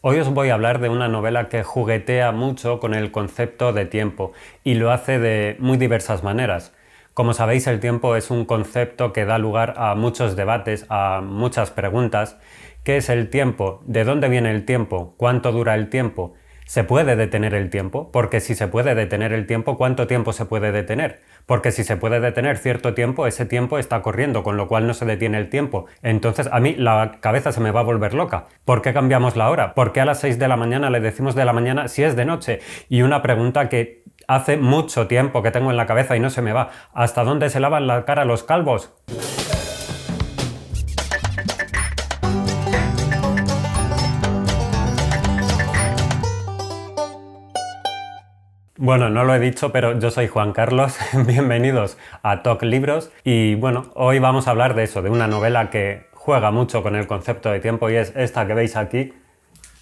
Hoy os voy a hablar de una novela que juguetea mucho con el concepto de tiempo y lo hace de muy diversas maneras. Como sabéis, el tiempo es un concepto que da lugar a muchos debates, a muchas preguntas. ¿Qué es el tiempo? ¿De dónde viene el tiempo? ¿Cuánto dura el tiempo? ¿Se puede detener el tiempo? Porque si se puede detener el tiempo, ¿cuánto tiempo se puede detener? Porque si se puede detener cierto tiempo, ese tiempo está corriendo, con lo cual no se detiene el tiempo. Entonces a mí la cabeza se me va a volver loca. ¿Por qué cambiamos la hora? ¿Por qué a las 6 de la mañana le decimos de la mañana si es de noche? Y una pregunta que hace mucho tiempo que tengo en la cabeza y no se me va. ¿Hasta dónde se lavan la cara los calvos? Bueno, no lo he dicho, pero yo soy Juan Carlos, bienvenidos a Talk Libros y bueno, hoy vamos a hablar de eso, de una novela que juega mucho con el concepto de tiempo y es esta que veis aquí,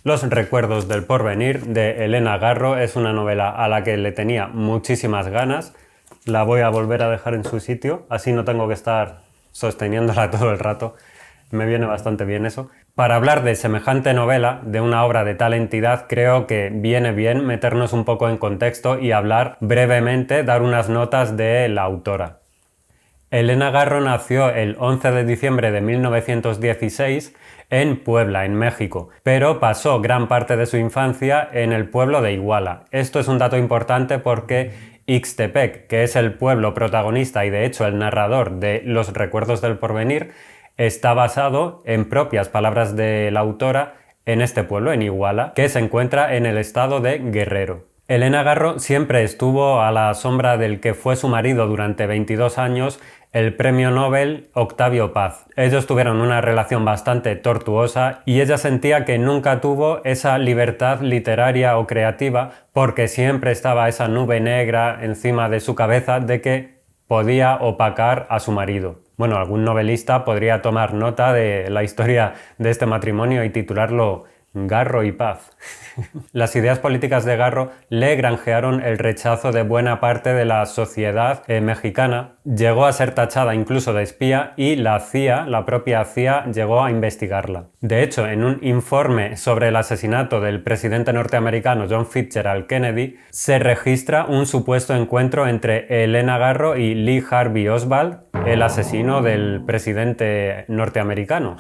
Los recuerdos del porvenir, de Elena Garro. Es una novela a la que le tenía muchísimas ganas, la voy a volver a dejar en su sitio, así no tengo que estar sosteniéndola todo el rato. Me viene bastante bien eso. Para hablar de semejante novela, de una obra de tal entidad, creo que viene bien meternos un poco en contexto y hablar brevemente, dar unas notas de la autora. Elena Garro nació el 11 de diciembre de 1916 en Puebla, en México, pero pasó gran parte de su infancia en el pueblo de Iguala. Esto es un dato importante porque Ixtepec, que es el pueblo protagonista y de hecho el narrador de Los recuerdos del porvenir, está basado, en propias palabras de la autora, en este pueblo, en Iguala, que se encuentra en el estado de Guerrero. Elena Garro siempre estuvo a la sombra del que fue su marido durante 22 años, el premio Nobel Octavio Paz. Ellos tuvieron una relación bastante tortuosa y ella sentía que nunca tuvo esa libertad literaria o creativa porque siempre estaba esa nube negra encima de su cabeza de que podía opacar a su marido. Bueno, algún novelista podría tomar nota de la historia de este matrimonio y titularlo Garro y Paz. Las ideas políticas de Garro le granjearon el rechazo de buena parte de la sociedad mexicana. Llegó a ser tachada incluso de espía y la CIA, la propia CIA, llegó a investigarla. De hecho, en un informe sobre el asesinato del presidente norteamericano John Fitzgerald Kennedy, se registra un supuesto encuentro entre Elena Garro y Lee Harvey Oswald, el asesino del presidente norteamericano.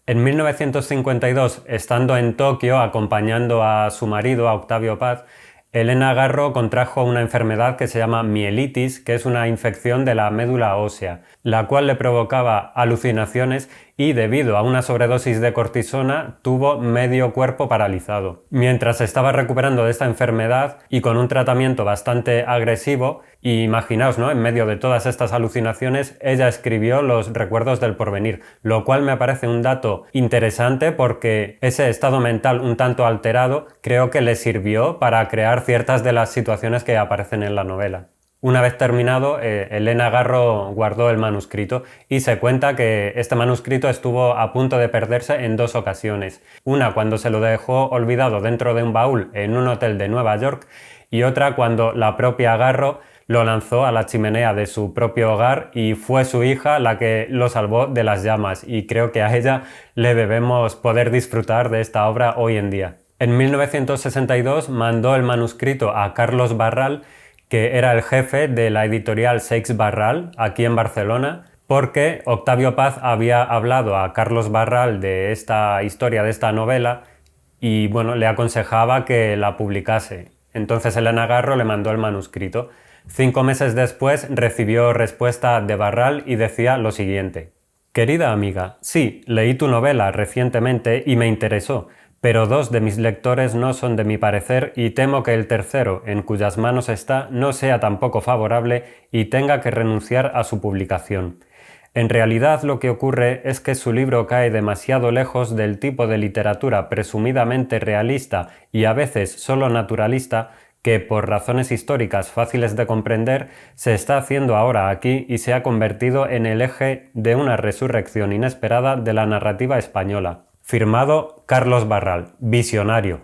En 1952, estando en Tokio acompañando a su marido, a Octavio Paz, Elena Garro contrajo una enfermedad que se llama mielitis, que es una infección de la médula ósea, la cual le provocaba alucinaciones y debido a una sobredosis de cortisona tuvo medio cuerpo paralizado. Mientras se estaba recuperando de esta enfermedad y con un tratamiento bastante agresivo, y imaginaos, ¿no?, en medio de todas estas alucinaciones, ella escribió Los recuerdos del porvenir, lo cual me parece un dato interesante porque ese estado mental un tanto alterado creo que le sirvió para crear ciertas de las situaciones que aparecen en la novela. Una vez terminado, Elena Garro guardó el manuscrito y se cuenta que este manuscrito estuvo a punto de perderse en dos ocasiones. Una cuando se lo dejó olvidado dentro de un baúl en un hotel de Nueva York y otra cuando la propia Garro lo lanzó a la chimenea de su propio hogar y fue su hija la que lo salvó de las llamas y creo que a ella le debemos poder disfrutar de esta obra hoy en día. En 1962 mandó el manuscrito a Carlos Barral, que era el jefe de la editorial Seix Barral, aquí en Barcelona, porque Octavio Paz había hablado a Carlos Barral de esta historia, de esta novela, y bueno, le aconsejaba que la publicase. Entonces Elena Garro le mandó el manuscrito. 5 meses después recibió respuesta de Barral y decía lo siguiente: Querida amiga, sí, leí tu novela recientemente y me interesó, pero 2 de mis lectores no son de mi parecer y temo que el tercero, en cuyas manos está, no sea tampoco favorable y tenga que renunciar a su publicación. En realidad lo que ocurre es que su libro cae demasiado lejos del tipo de literatura presumidamente realista y a veces solo naturalista que, por razones históricas fáciles de comprender, se está haciendo ahora aquí y se ha convertido en el eje de una resurrección inesperada de la narrativa española. Firmado Carlos Barral, visionario.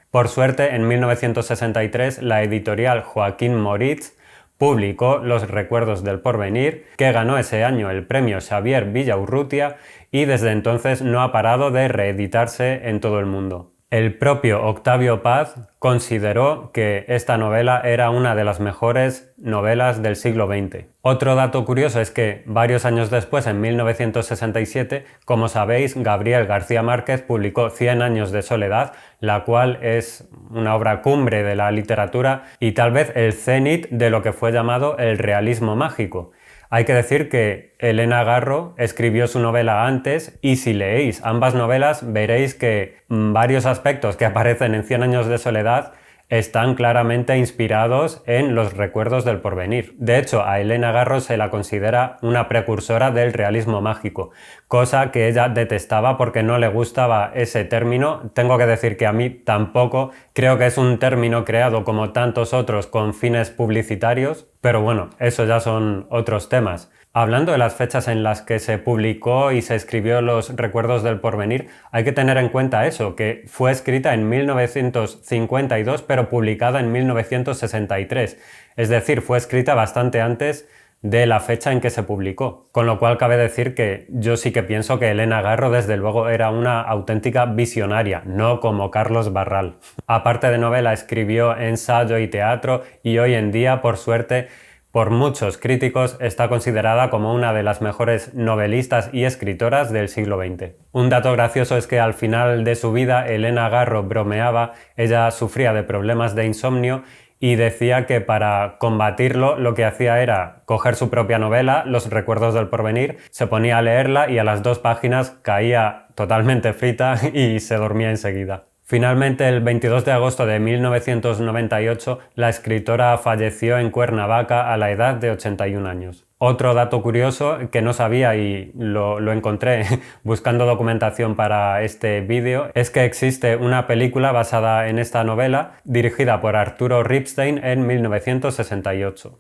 Por suerte, en 1963, la editorial Joaquín Moritz publicó Los recuerdos del porvenir, que ganó ese año el premio Xavier Villaurrutia y desde entonces no ha parado de reeditarse en todo el mundo. El propio Octavio Paz consideró que esta novela era una de las mejores novelas del siglo XX. Otro dato curioso es que varios años después, en 1967, como sabéis, Gabriel García Márquez publicó 100 años de soledad, la cual es una obra cumbre de la literatura y tal vez el cénit de lo que fue llamado el realismo mágico. Hay que decir que Elena Garro escribió su novela antes y si leéis ambas novelas veréis que varios aspectos que aparecen en 100 años de soledad están claramente inspirados en los recuerdos del porvenir. De hecho, a Elena Garro se la considera una precursora del realismo mágico, cosa que ella detestaba porque no le gustaba ese término. Tengo que decir que a mí tampoco, creo que es un término creado como tantos otros con fines publicitarios, pero bueno, eso ya son otros temas. Hablando de las fechas en las que se publicó y se escribió Los recuerdos del porvenir, hay que tener en cuenta eso, que fue escrita en 1952 pero publicada en 1963. Es decir, fue escrita bastante antes de la fecha en que se publicó. Con lo cual cabe decir que yo sí que pienso que Elena Garro desde luego era una auténtica visionaria, no como Carlos Barral. Aparte de novela, escribió ensayo y teatro y hoy en día, por suerte, por muchos críticos está considerada como una de las mejores novelistas y escritoras del siglo XX. Un dato gracioso es que al final de su vida Elena Garro bromeaba, ella sufría de problemas de insomnio y decía que para combatirlo lo que hacía era coger su propia novela, Los recuerdos del porvenir, se ponía a leerla y a las 2 páginas caía totalmente frita y se dormía enseguida. Finalmente, el 22 de agosto de 1998, la escritora falleció en Cuernavaca a la edad de 81 años. Otro dato curioso que no sabía y lo encontré buscando documentación para este vídeo es que existe una película basada en esta novela dirigida por Arturo Ripstein en 1968.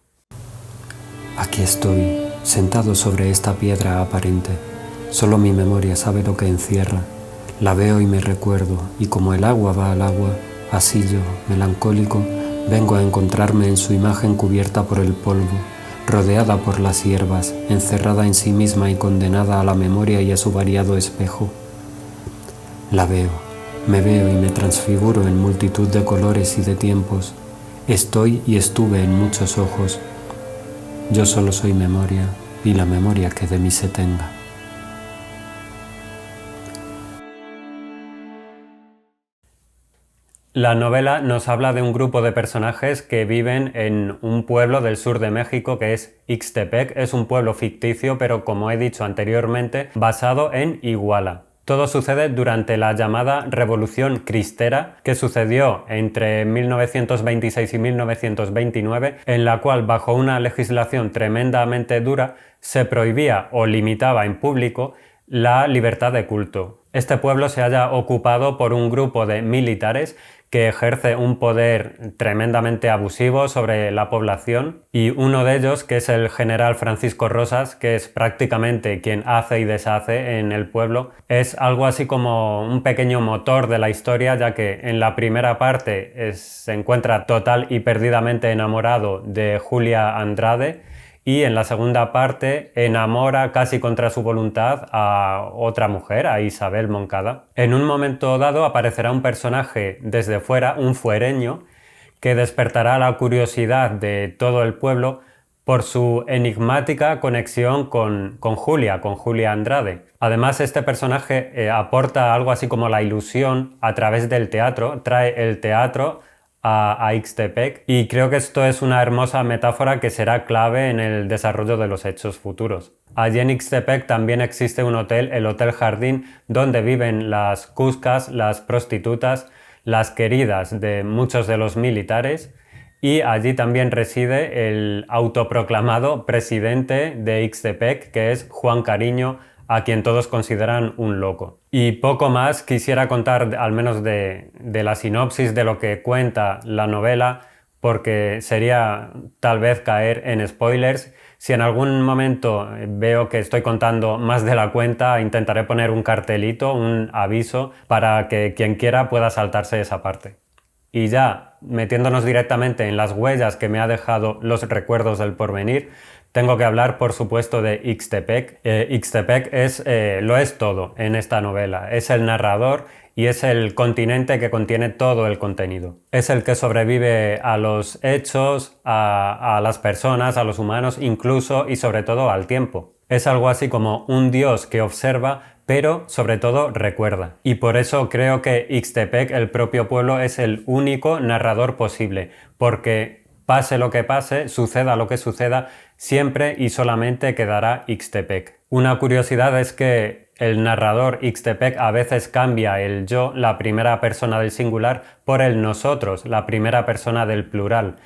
Aquí estoy, sentado sobre esta piedra aparente. Solo mi memoria sabe lo que encierra. La veo y me recuerdo, y como el agua va al agua, así yo, melancólico, vengo a encontrarme en su imagen cubierta por el polvo, rodeada por las hierbas, encerrada en sí misma y condenada a la memoria y a su variado espejo. La veo, me veo y me transfiguro en multitud de colores y de tiempos. Estoy y estuve en muchos ojos. Yo solo soy memoria, y la memoria que de mí se tenga. La novela nos habla de un grupo de personajes que viven en un pueblo del sur de México que es Ixtepec. Es un pueblo ficticio, pero como he dicho anteriormente, basado en Iguala. Todo sucede durante la llamada Revolución Cristera, que sucedió entre 1926 y 1929, en la cual, bajo una legislación tremendamente dura, se prohibía o limitaba en público la libertad de culto. Este pueblo se halla ocupado por un grupo de militares que ejerce un poder tremendamente abusivo sobre la población y uno de ellos, que es el general Francisco Rosas, que es prácticamente quien hace y deshace en el pueblo, es algo así como un pequeño motor de la historia, ya que en la primera parte se encuentra total y perdidamente enamorado de Julia Andrade, y en la segunda parte enamora casi contra su voluntad a otra mujer, a Isabel Moncada. En un momento dado aparecerá un personaje desde fuera, un fuereño, que despertará la curiosidad de todo el pueblo por su enigmática conexión con Julia Andrade. Además, este personaje aporta algo así como la ilusión a través del teatro, trae el teatro a Ixtepec y creo que esto es una hermosa metáfora que será clave en el desarrollo de los hechos futuros. Allí en Ixtepec también existe un hotel, el Hotel Jardín, donde viven las cuscas, las prostitutas, las queridas de muchos de los militares, y allí también reside el autoproclamado presidente de Ixtepec, que es Juan Cariño, a quien todos consideran un loco. Y poco más quisiera contar, al menos de la sinopsis de lo que cuenta la novela, porque sería tal vez caer en spoilers. Si en algún momento veo que estoy contando más de la cuenta, intentaré poner un cartelito, un aviso, para que quien quiera pueda saltarse esa parte. Y ya, metiéndonos directamente en las huellas que me ha dejado Los recuerdos del porvenir, tengo que hablar, por supuesto, de Ixtepec. Ixtepec lo es todo en esta novela. Es el narrador y es el continente que contiene todo el contenido. Es el que sobrevive a los hechos, a las personas, a los humanos, incluso y sobre todo al tiempo. Es algo así como un dios que observa, pero sobre todo recuerda. Y por eso creo que Ixtepec, el propio pueblo, es el único narrador posible, porque pase lo que pase, suceda lo que suceda, siempre y solamente quedará Ixtepec. Una curiosidad es que el narrador Ixtepec a veces cambia el yo, la primera persona del singular, por el nosotros, la primera persona del plural.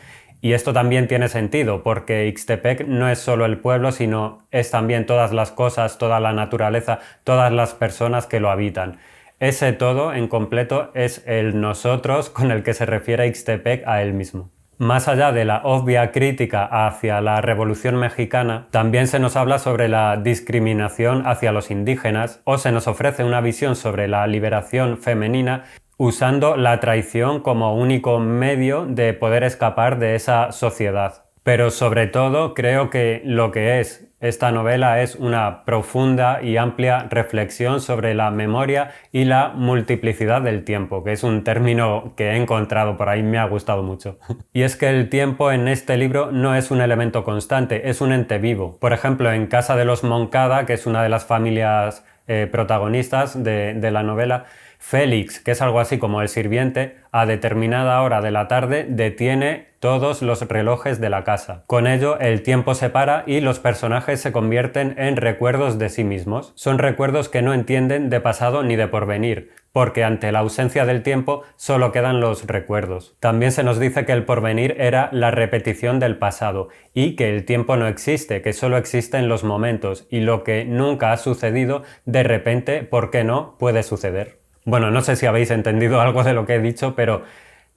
Y esto también tiene sentido, porque Ixtepec no es solo el pueblo, sino es también todas las cosas, toda la naturaleza, todas las personas que lo habitan. Ese todo en completo es el nosotros con el que se refiere Ixtepec a él mismo. Más allá de la obvia crítica hacia la Revolución Mexicana, también se nos habla sobre la discriminación hacia los indígenas o se nos ofrece una visión sobre la liberación femenina usando la traición como único medio de poder escapar de esa sociedad. Pero sobre todo creo que lo que es esta novela es una profunda y amplia reflexión sobre la memoria y la multiplicidad del tiempo, que es un término que he encontrado por ahí, me ha gustado mucho. Y es que el tiempo en este libro no es un elemento constante, es un ente vivo. Por ejemplo, en Casa de los Moncada, que es una de las familias protagonistas de la novela, Félix, que es algo así como el sirviente, a determinada hora de la tarde detiene todos los relojes de la casa. Con ello, el tiempo se para y los personajes se convierten en recuerdos de sí mismos. Son recuerdos que no entienden de pasado ni de porvenir, porque ante la ausencia del tiempo solo quedan los recuerdos. También se nos dice que el porvenir era la repetición del pasado y que el tiempo no existe, que solo existen los momentos y lo que nunca ha sucedido, de repente, ¿por qué no?, puede suceder. Bueno, no sé si habéis entendido algo de lo que he dicho, pero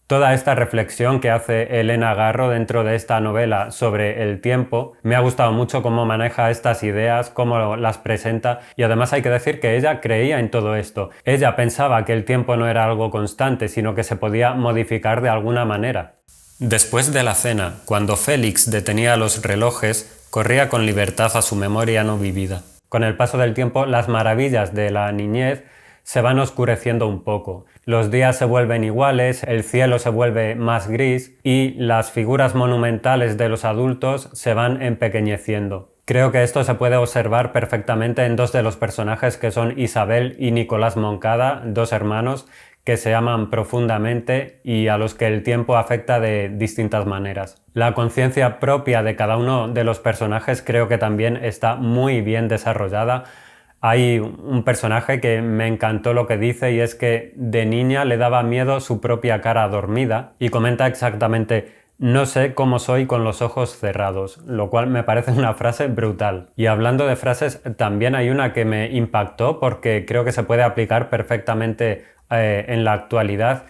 toda esta reflexión que hace Elena Garro dentro de esta novela sobre el tiempo, me ha gustado mucho cómo maneja estas ideas, cómo las presenta, y además hay que decir que ella creía en todo esto. Ella pensaba que el tiempo no era algo constante, sino que se podía modificar de alguna manera. Después de la cena, cuando Félix detenía los relojes, corría con libertad a su memoria no vivida. Con el paso del tiempo, las maravillas de la niñez se van oscureciendo un poco. Los días se vuelven iguales, el cielo se vuelve más gris y las figuras monumentales de los adultos se van empequeñeciendo. Creo que esto se puede observar perfectamente en dos de los personajes que son Isabel y Nicolás Moncada, dos hermanos que se aman profundamente y a los que el tiempo afecta de distintas maneras. La conciencia propia de cada uno de los personajes creo que también está muy bien desarrollada. Hay un personaje que me encantó lo que dice y es que de niña le daba miedo su propia cara dormida y comenta exactamente: no sé cómo soy con los ojos cerrados, lo cual me parece una frase brutal. Y hablando de frases, también hay una que me impactó porque creo que se puede aplicar perfectamente en la actualidad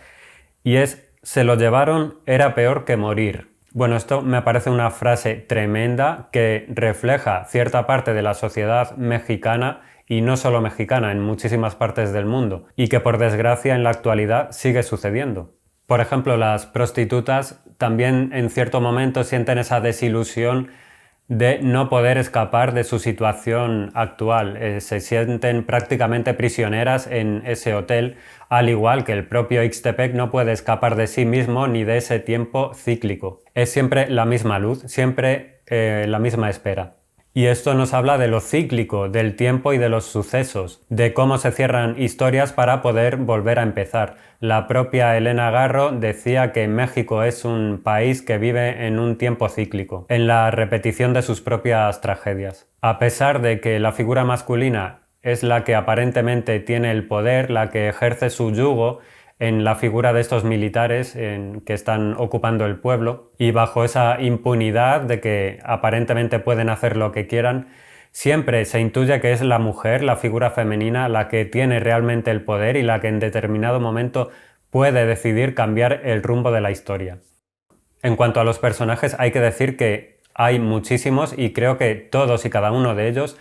y es: se lo llevaron, era peor que morir. Bueno, esto me parece una frase tremenda que refleja cierta parte de la sociedad mexicana y no solo mexicana, en muchísimas partes del mundo, y que por desgracia en la actualidad sigue sucediendo. Por ejemplo, las prostitutas también en cierto momento sienten esa desilusión de no poder escapar de su situación actual. Se sienten prácticamente prisioneras en ese hotel, al igual que el propio Ixtepec no puede escapar de sí mismo ni de ese tiempo cíclico. Es siempre la misma luz, siempre la misma espera. Y esto nos habla de lo cíclico, del tiempo y de los sucesos, de cómo se cierran historias para poder volver a empezar. La propia Elena Garro decía que México es un país que vive en un tiempo cíclico, en la repetición de sus propias tragedias. A pesar de que la figura masculina es la que aparentemente tiene el poder, la que ejerce su yugo en la figura de estos militares que están ocupando el pueblo, y bajo esa impunidad de que aparentemente pueden hacer lo que quieran, siempre se intuye que es la mujer, la figura femenina, la que tiene realmente el poder y la que en determinado momento puede decidir cambiar el rumbo de la historia. En cuanto a los personajes, hay que decir que hay muchísimos y creo que todos y cada uno de ellos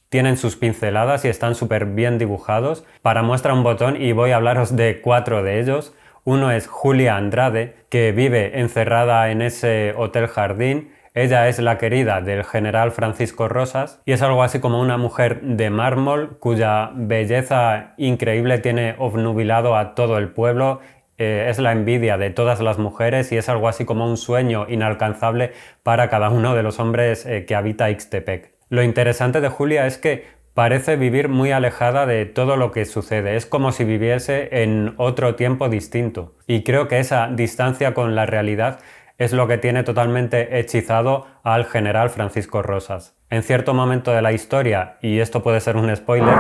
tienen sus pinceladas y están súper bien dibujados. Para muestra un botón y voy a hablaros de 4 de ellos. Uno es Julia Andrade, que vive encerrada en ese hotel jardín. Ella es la querida del general Francisco Rosas y es algo así como una mujer de mármol cuya belleza increíble tiene obnubilado a todo el pueblo. Es la envidia de todas las mujeres y es algo así como un sueño inalcanzable para cada uno de los hombres que habita Ixtepec. Lo interesante de Julia es que parece vivir muy alejada de todo lo que sucede, es como si viviese en otro tiempo distinto. Y creo que esa distancia con la realidad es lo que tiene totalmente hechizado al general Francisco Rosas. En cierto momento de la historia, y esto puede ser un spoiler,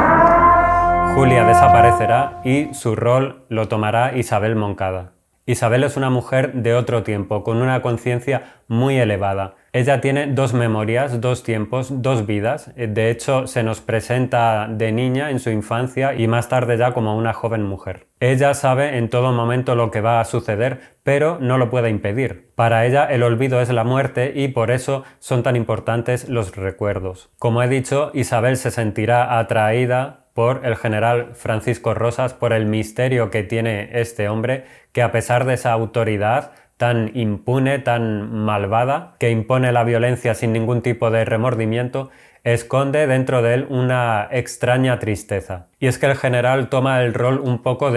Julia desaparecerá y su rol lo tomará Isabel Moncada. Isabel es una mujer de otro tiempo, con una conciencia muy elevada. Ella tiene dos memorias, dos tiempos, dos vidas. De hecho, se nos presenta de niña en su infancia y más tarde ya como una joven mujer. Ella sabe en todo momento lo que va a suceder, pero no lo puede impedir. Para ella el olvido es la muerte y por eso son tan importantes los recuerdos. Como he dicho, Isabel se sentirá atraída por el general Francisco Rosas, por el misterio que tiene este hombre, que a pesar de esa autoridad tan impune, tan malvada, que impone la violencia sin ningún tipo de remordimiento, esconde dentro de él una extraña tristeza. Y es que el general toma el rol un poco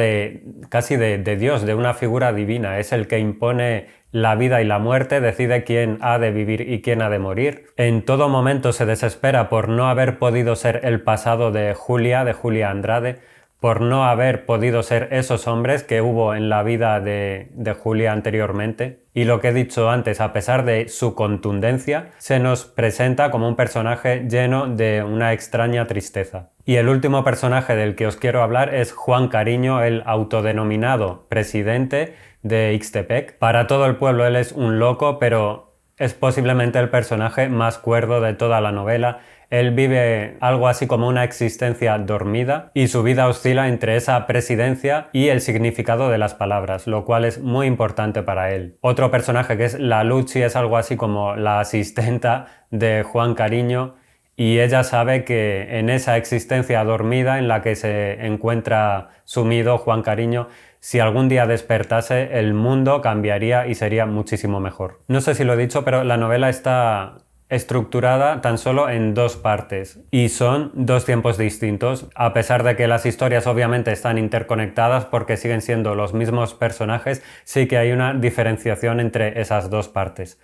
casi de Dios, de una figura divina. Es el que impone la vida y la muerte, decide quién ha de vivir y quién ha de morir. En todo momento se desespera por no haber podido ser el pasado de Julia Andrade, por no haber podido ser esos hombres que hubo en la vida de Julia anteriormente. Y lo que he dicho antes, a pesar de su contundencia, se nos presenta como un personaje lleno de una extraña tristeza. Y el último personaje del que os quiero hablar es Juan Cariño, el autodenominado presidente de Ixtepec. Para todo el pueblo él es un loco, pero es posiblemente el personaje más cuerdo de toda la novela. Él vive algo así como una existencia dormida y su vida oscila entre esa presidencia y el significado de las palabras, lo cual es muy importante para él. Otro personaje que es la Luchi es algo así como la asistenta de Juan Cariño y ella sabe que en esa existencia dormida en la que se encuentra sumido Juan Cariño, si algún día despertase, el mundo cambiaría y sería muchísimo mejor. No sé si lo he dicho, pero la novela está estructurada tan solo en dos partes y son dos tiempos distintos, a pesar de que las historias obviamente están interconectadas porque siguen siendo los mismos personajes, sí que hay una diferenciación entre esas dos partes.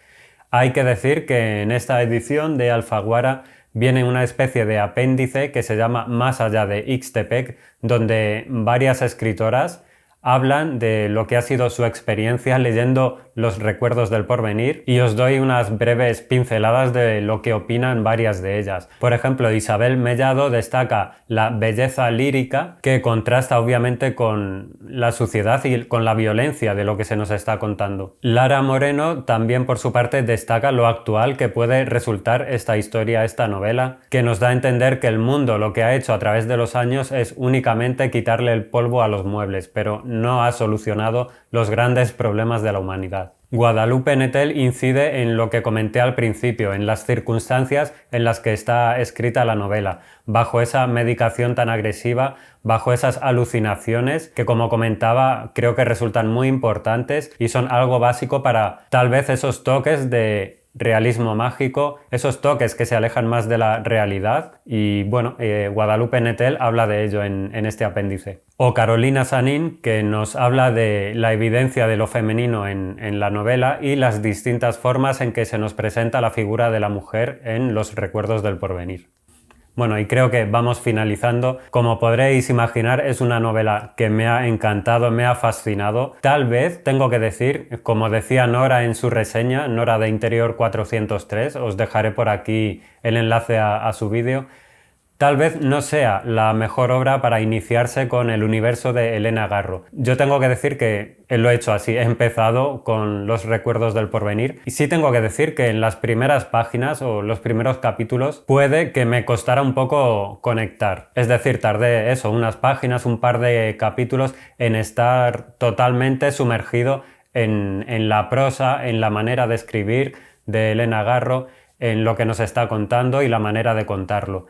Hay que decir que en esta edición de Alfaguara viene una especie de apéndice que se llama Más allá de Ixtepec, donde varias escritoras hablan de lo que ha sido su experiencia leyendo Los recuerdos del porvenir y os doy unas breves pinceladas de lo que opinan varias de ellas. Por ejemplo, Isabel Mellado destaca la belleza lírica que contrasta obviamente con la suciedad y con la violencia de lo que se nos está contando. Lara Moreno también por su parte destaca lo actual que puede resultar esta historia, esta novela, que nos da a entender que el mundo lo que ha hecho a través de los años es únicamente quitarle el polvo a los muebles, pero no ha solucionado los grandes problemas de la humanidad. Guadalupe Nettel incide en lo que comenté al principio, en las circunstancias en las que está escrita la novela, bajo esa medicación tan agresiva, bajo esas alucinaciones que, como comentaba, creo que resultan muy importantes y son algo básico para tal vez esos toques de realismo mágico, esos toques que se alejan más de la realidad y bueno, Guadalupe Nettel habla de ello en este apéndice. O Carolina Sanín, que nos habla de la evidencia de lo femenino en la novela y las distintas formas en que se nos presenta la figura de la mujer en Los recuerdos del porvenir. Bueno, y creo que vamos finalizando. Como podréis imaginar, es una novela que me ha encantado, me ha fascinado. Tal vez, tengo que decir, como decía Nora en su reseña, Nora de Interior 403, os dejaré por aquí el enlace a su vídeo, tal vez no sea la mejor obra para iniciarse con el universo de Elena Garro. Yo tengo que decir que lo he hecho así, he empezado con Los recuerdos del porvenir y sí tengo que decir que en las primeras páginas o los primeros capítulos puede que me costara un poco conectar. Es decir, tardé eso, unas páginas, un par de capítulos en estar totalmente sumergido en la prosa, en la manera de escribir de Elena Garro, en lo que nos está contando y la manera de contarlo.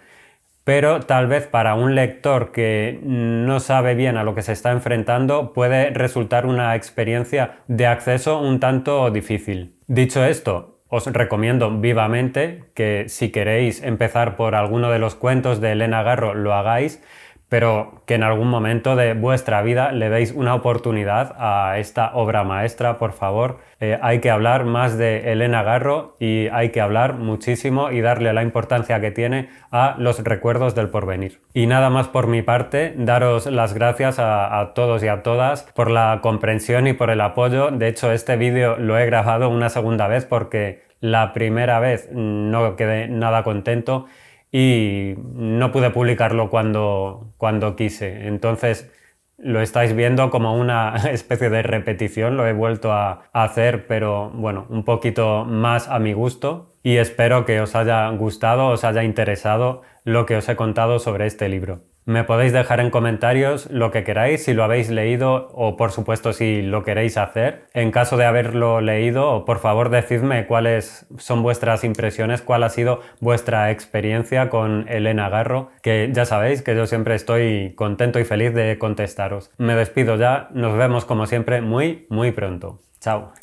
Pero tal vez para un lector que no sabe bien a lo que se está enfrentando puede resultar una experiencia de acceso un tanto difícil. Dicho esto, os recomiendo vivamente que si queréis empezar por alguno de los cuentos de Helena Garro lo hagáis, pero que en algún momento de vuestra vida le deis una oportunidad a esta obra maestra, por favor. Hay que hablar más de Helena Garro y hay que hablar muchísimo y darle la importancia que tiene a los recuerdos del porvenir. Y nada más por mi parte, daros las gracias a todos y a todas por la comprensión y por el apoyo. De hecho, este vídeo lo he grabado una segunda vez porque la primera vez no quedé nada contento y no pude publicarlo cuando quise. Entonces lo estáis viendo como una especie de repetición, lo he vuelto a hacer, pero bueno, un poquito más a mi gusto, y espero que os haya gustado, os haya interesado lo que os he contado sobre este libro. Me podéis dejar en comentarios lo que queráis, si lo habéis leído o por supuesto si lo queréis hacer. En caso de haberlo leído, por favor decidme cuáles son vuestras impresiones, cuál ha sido vuestra experiencia con Helena Garro, que ya sabéis que yo siempre estoy contento y feliz de contestaros. Me despido ya, nos vemos como siempre muy pronto. Chao.